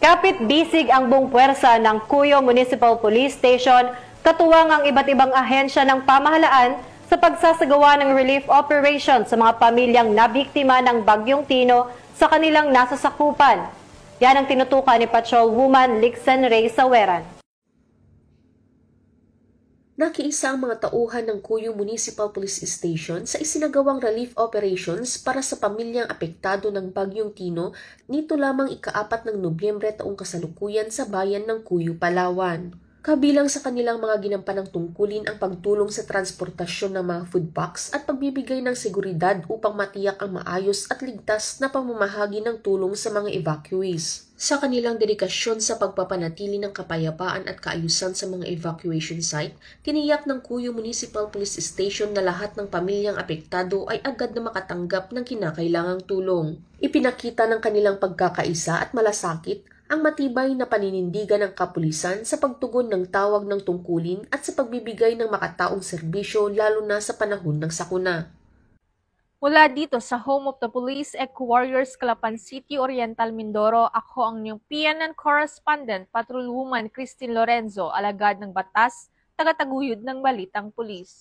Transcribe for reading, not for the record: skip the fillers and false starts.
Kapit-bisig ang buong puwersa ng Cuyo Municipal Police Station, katuwang ang iba't ibang ahensya ng pamahalaan sa pagsasagawa ng relief operation sa mga pamilyang nabiktima ng Bagyong Tino sa kanilang nasasakupan. Yan ang tinutukan ni Patrolwoman Lixen Rey Saweran. Nakiisa ang mga tauhan ng Cuyo Municipal Police Station sa isinagawang relief operations para sa pamilyang apektado ng Bagyong Tino nito lamang ika-4 ng Nobyembre taong kasalukuyan sa bayan ng Cuyo, Palawan. Kabilang sa kanilang mga ginampanang tungkulin ang pagtulong sa transportasyon ng mga food packs at pagbibigay ng seguridad upang matiyak ang maayos at ligtas na pamamahagi ng tulong sa mga evacuees. Sa kanilang dedikasyon sa pagpapanatili ng kapayapaan at kaayusan sa mga evacuation site, tiniyak ng Cuyo Municipal Police Station na lahat ng pamilyang apektado ay agad na makatanggap ng kinakailangang tulong. Ipinakita ng kanilang pagkakaisa at malasakit ang matibay na paninindigan ng kapulisan sa pagtugon ng tawag ng tungkulin at sa pagbibigay ng makataong serbisyo lalo na sa panahon ng sakuna. Mula dito sa Home of the Police Eco-Warriors, Calapan City, Oriental, Mindoro, ako ang inyong PNN correspondent, Patrolwoman Christine Lorenzo, alagad ng batas, tagataguyod ng Balitang Pulis.